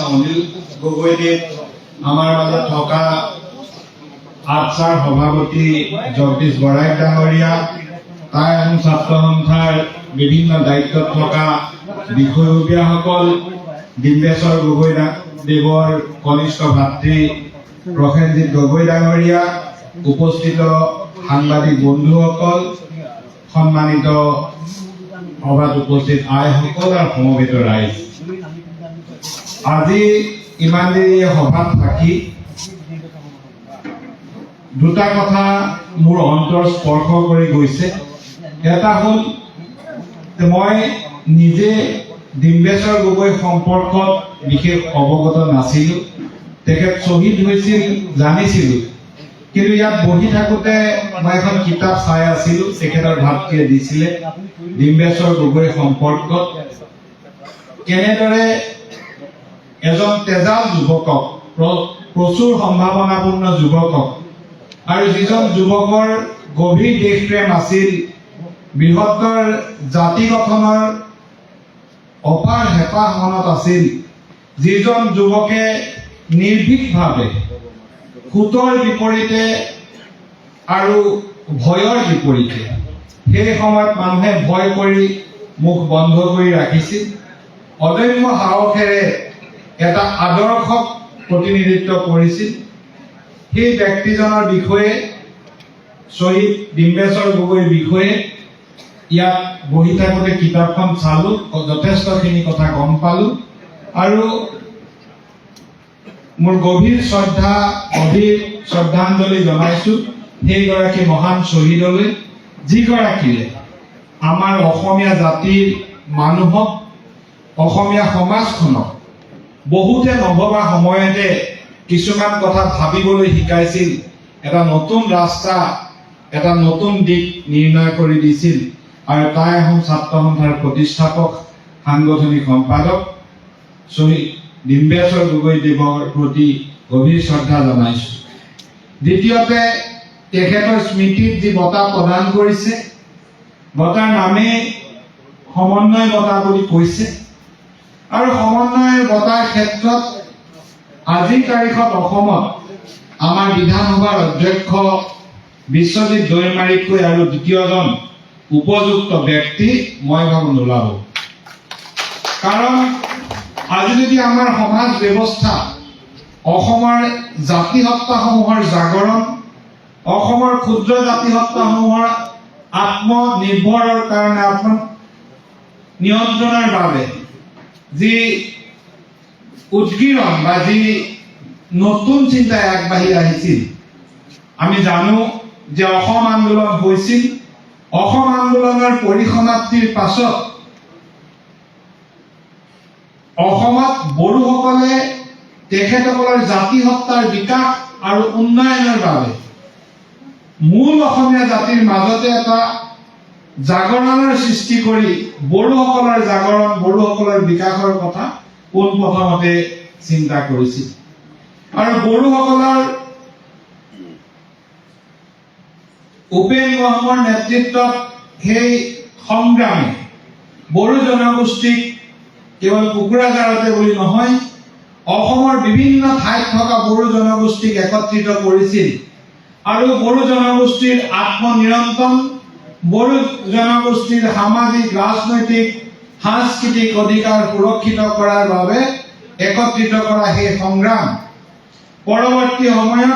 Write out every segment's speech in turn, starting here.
অনিল গগৈদেৱ আমাৰ মাজত থকা আচাৰ সভাপতি জগদীশ বৰাক ডাঙৰীয়া, তাই ছাত্ৰ সন্থাৰ বিভিন্ন দায়িত্বত থকা বিষয়ববীয়াসকল, ডিম্বেশ্বৰ গগৈ দেৱৰ কনিষ্ঠ ভাতৃ প্ৰসেনজিৎ গগৈ ডাঙৰীয়া, উপস্থিত সাংবাদিক বন্ধুসকল, সন্মানিত সভাত উপস্থিত আইসকল আৰু সমবেত ৰাইজ, আজি ইমান দেৰি সভাত থাকি দুটা কথা মোৰ অন্তৰ স্পৰ্শ কৰি গৈছে। এটা হ'ল মই নিজে ডিম্বেশ্বৰ গগৈ সম্পৰ্কত বিশেষ অৱগত নাছিলো, তেখেত শ্বহীদ হৈছিল জানিছিলো, কিন্তু ইয়াত বহি থাকোতে মই এখন কিতাপ চাই আছিলো, তেখেতৰ ভাতৃয়ে দিছিলে ডিম্বেশ্বৰ গগৈ সম্পৰ্কত কেনেদৰে এজন তেজাল যুৱকক, প্ৰচুৰ সম্ভাৱনাপূৰ্ণ যুৱকক, আৰু যিজন যুৱকৰ গভীৰ দেশপ্ৰেম আছিল, বৃহত্তৰ জাতি গঠনৰ অপাৰ হেঁপাহ মনত আছিল, যিজন যুৱকে নিৰ্ভীকভাৱে সুতৰ বিপৰীতে আৰু ভয়ৰ বিপৰীতে সেই সময়ত মানুহে ভয় কৰি মুখ বন্ধ কৰি ৰাখিছিল, অদম্য সাহসেৰে এটা আদৰ্শক প্ৰতিনিধিত্ব কৰিছিল। সেই ব্যক্তিজনৰ বিষয়ে, শ্বহীদ ডিম্বেশ্বৰ গগৈৰ বিষয়ে ইয়াত বহি থাকোঁতে কিতাপখন চালোঁ, যথেষ্টখিনি কথা গম পালোঁ, আৰু মোৰ গভীৰ শ্ৰদ্ধাঞ্জলি জনাইছোঁ সেইগৰাকী মহান শ্বহীদলৈ, যিগৰাকীয়ে আমাৰ অসমীয়া জাতিৰ মানুহক, অসমীয়া সমাজখনক বহুতে নভবা সময়তে কিছুমান কথা ভাবিবলৈ শিকাইছিল, এটা নতুন ৰাস্তা, এটা নতুন দিশ নিৰ্ণয় কৰি দিছিল, আৰু তাই আহোম ছাত্ৰ সন্থাৰ প্ৰতিষ্ঠাপক সাংগঠনিক সম্পাদক শ্বহীদ ডিম্বেশ্বৰ গগৈদেৱৰ প্ৰতি গভীৰ শ্ৰদ্ধা জনাইছোঁ। দ্বিতীয়তে, তেখেতৰ স্মৃতিত যি বঁটা প্ৰদান কৰিছে, বঁটাৰ নামেই সমন্বয় বঁটা বুলি কৈছে, আৰু সমন্বয় বঁটাৰ ক্ষেত্ৰত আজিৰ তাৰিখত অসমত আমাৰ বিধানসভাৰ অধ্যক্ষ বিশ্বজিৎ দৈমাৰীতকৈ আৰু দ্বিতীয়জন উপযুক্ত ব্যক্তি মই ভাবো নোলাব। কাৰণ আজি যদি আমাৰ সমাজ ব্যৱস্থা, অসমৰ জাতিসত্তাসমূহৰ জাগৰণ, অসমৰ ক্ষুদ্ৰ জাতিসত্তাসমূহৰ আত্মনিৰ্ভৰৰ কাৰণে, আত্মনিয়ন্ত্ৰণৰ বাবে যি উদ্গীৰণ বা যি নতুন চিন্তাই আগবাঢ়ি আহিছিল, আমি জানো যে অসম আন্দোলন হৈছিল, অসম আন্দোলনৰ পৰিসমাপ্তিৰ পাছত অসমত বড়োসকলে তেখেতসকলৰ জাতিসত্তাৰ বিকাশ আৰু উন্নয়নৰ বাবে মূল অসমীয়া জাতিৰ মাজতে এটা জাগৰণৰ সৃষ্টি কৰি বড়োসকলৰ জাগৰণ, বড়োসকলৰ বিকাশৰ কথা পোনপ্ৰথমতে চিন্তা কৰিছিল, আৰু বড়োসকলৰ উপেন মহমৰ নেতৃত্বত সেই সংগ্ৰামে বড়ো জনগোষ্ঠীক কেৱল কোকৰাঝাৰতে বুলি নহয়, অসমৰ বিভিন্ন ঠাইত থকা বড়ো জনগোষ্ঠীক একত্ৰিত কৰিছিল, আৰু বড়ো জনগোষ্ঠীৰ আত্মনিয়ন্ত্ৰণ, বড়ো জনগোষ্ঠীৰ সামাজিক, ৰাজনৈতিক, সাংস্কৃতিক অধিকাৰ সুৰক্ষিত কৰাৰ বাবে একত্ৰিত কৰা সেই সংগ্ৰাম পৰৱৰ্তী সময়ত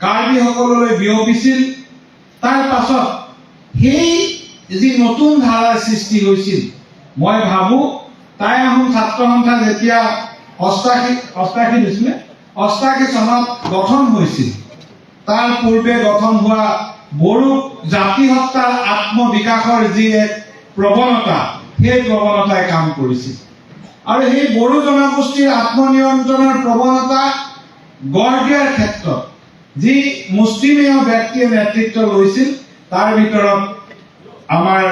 কাৰ্বিসকললৈ বিয়পিছিল। তাৰ পাছত সেই যি নতুন ধাৰাৰ সৃষ্টি হৈছিল, মই ভাবো তাই আহোম ছাত্ৰ সন্থা যেতিয়া 88 চনত গঠন হৈছিল, তাৰ পূৰ্বে গঠন হোৱা বড়ো জাতিসত্তাৰ আত্মবিকাশৰ যি এক প্ৰৱণতা, সেই প্ৰৱণতাই কাম কৰিছিল, আৰু সেই বড়ো জনগোষ্ঠীৰ আত্মনিয়ন্ত্ৰণৰ প্ৰৱণতা গঢ় দিয়াৰ ক্ষেত্ৰত যি মুষ্টিমেয় ব্যক্তিয়ে নেতৃত্ব লৈছিল, তাৰ ভিতৰত আমাৰ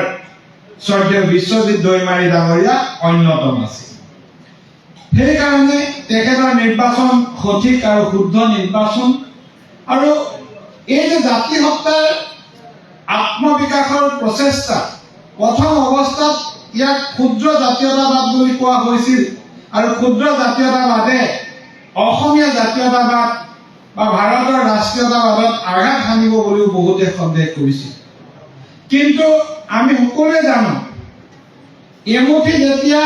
শ্ৰদ্ধেয় বিশ্বজিৎ দৈমাৰী ডাঙৰীয়া অন্যতম আছিল। সেইকাৰণে তেখেতৰ নিৰ্বাচন সঠিক আৰু শুদ্ধ নিৰ্বাচন, আৰু এই যে জাতিসত্তাৰ আত্মবিকাশৰ প্ৰচেষ্টা, প্ৰথম অৱস্থাত ইয়াক ক্ষুদ্ৰ জাতীয়তাবাদ বুলি কোৱা হৈছিল, আৰু ক্ষুদ্ৰ জাতীয়তাবাদে অসমীয়া জাতীয়তাবাদ বা ভাৰতৰ ৰাষ্ট্ৰীয়তাবাদত আঘাত হানিব বুলিও বহুতে সন্দেহ কৰিছিল। কিন্তু আমি সকলোৱে জানো এমুঠি যেতিয়া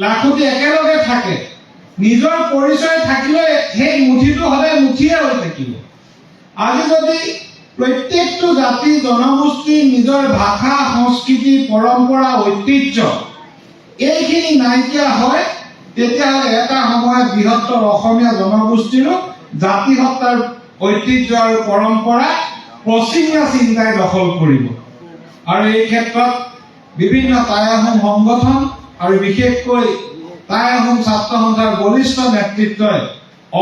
লাখুটি একেলগে থাকে, নিজৰ পৰিচয় থাকিলে সেই মুঠিটো সদায় মুঠিয়ে হৈ থাকিব। আজি যদি প্ৰত্যেকটো জাতি জনগোষ্ঠীৰ নিজৰ ভাষা, সংস্কৃতি, পৰম্পৰা, ঐতিহ্য এইখিনি নাইকিয়া হয়, তেতিয়াহ'লে এটা সময়ত বৃহত্তৰ অসমীয়া জনগোষ্ঠীৰো জাতিসত্তাৰ ঐতিহ্য আৰু পৰম্পৰা পশ্চিমীয়া চিন্তাই দখল কৰিব। আৰু এই ক্ষেত্ৰত বিভিন্ন টাই আহোম সংগঠন আৰু বিশেষকৈ টাই আহোম ছাত্ৰ সন্থাৰ বলিষ্ঠ নেতৃত্বই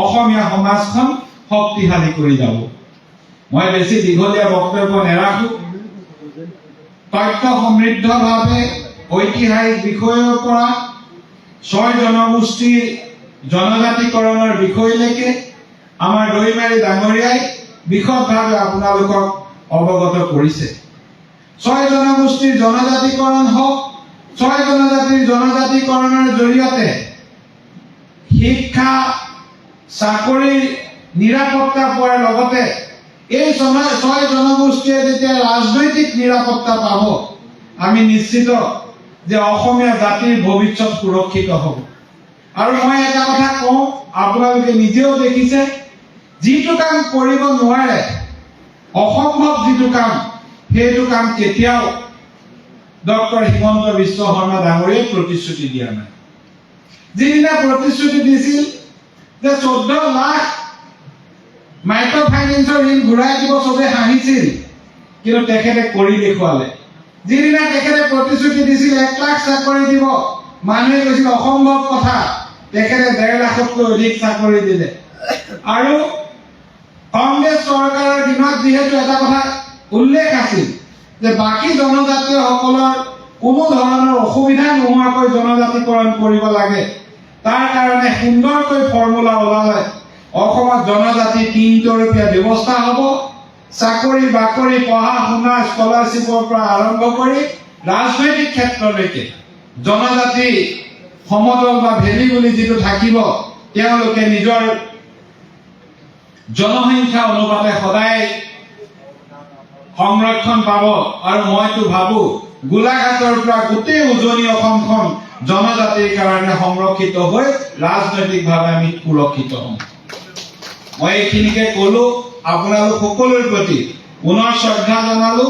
অসমীয়া সমাজখন শক্তিশালী কৰি যাব। মই বেছি দীঘলীয়া বক্তব্য নেৰাখো। তথ্য সমৃদ্ধভাৱে ঐতিহাসিক বিষয়ৰ পৰা 6 জনগোষ্ঠীৰ জনজাতিকৰণৰ বিষয়লৈকে আমাৰ দৈমাৰী ডাঙৰীয়াই বিশদভাৱে আপোনালোকক অৱগত কৰিছে। 6 জনগোষ্ঠীৰ জনজাতিকৰণ হওক, 6 জনজাতিৰ জনজাতিকৰণৰ জৰিয়তে শিক্ষা, চাকৰিৰ নিৰাপত্তা পোৱাৰ লগতে এই 6 জনগোষ্ঠীয়ে যেতিয়া ৰাজনৈতিক নিৰাপত্তা পাব, আমি নিশ্চিত যে অসমীয়া জাতিৰ ভৱিষ্যত সুৰক্ষিত হ'ব। আৰু মই এটা কথা কওঁ, আপোনালোকে নিজেও দেখিছে, যিটো কাম কৰিব নোৱাৰে, অসম্ভৱ যিটো কাম, সেইটো কাম কেতিয়াও ডক্টৰ হিমন্ত বিশ্ব শৰ্মা ডাঙৰীয়াই প্ৰতিশ্ৰুতি দিয়া নাই। যিদিনা প্ৰতিশ্ৰুতি দিছিল যে 14 লাখ মাইক্ৰ' ফাইনেন্সৰ ঋণ ঘূৰাই দিব, চবে হাঁহিছিল, কিন্তু তেখেতে কৰি দেখুৱালে। যিদিনা তেখেতে প্ৰতিশ্ৰুতি দিছিল 1 লাখ চাকৰি দিব, মানুহে কৈছিল অসম্ভৱ কথা, তেখেতে 1.5 লাখতকৈ অধিক চাকৰি দিলে। আৰু কংগ্ৰেছ চৰকাৰৰ দিনত যিহেতু এটা কথা উল্লেখ আছিল যে বাকী জনজাতীয়সকলৰ কোনো ধৰণৰ অসুবিধা নোহোৱাকৈ জনজাতিকৰণ কৰিব লাগে, তাৰ কাৰণে সুন্দৰকৈ ফৰ্মুলা ওলালে। অসমত জনজাতি 3 তৰপীয়া ব্যৱস্থা হ'ব। চাকৰি বাকৰি, পঢ়া শুনা, স্কলাৰশ্বিপৰ পৰা আৰম্ভ কৰি ৰাজনৈতিক ক্ষেত্ৰলৈকে জনজাতি সমতল বা ভেলী বুলি যিটো থাকিব, তেওঁলোকে নিজৰ জনসংখ্যা অনুপাতে সদায় সংৰক্ষণ পাব। আৰু মইতো ভাবো গোলাঘাটৰ পৰা গোটেই উজনি অসমখন জনজাতিৰ কাৰণে সংৰক্ষিত হৈ ৰাজনৈতিকভাৱে আমি সুৰক্ষিত হ'ম। মই এইখিনিকে ক'লো, আপোনালোক সকলোৰে প্ৰতি পুনৰ শ্ৰদ্ধা জনালো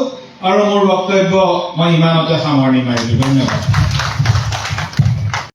আৰু মোৰ বক্তব্য মই ইমানতে সামৰণি মাৰিলো। ধন্যবাদ।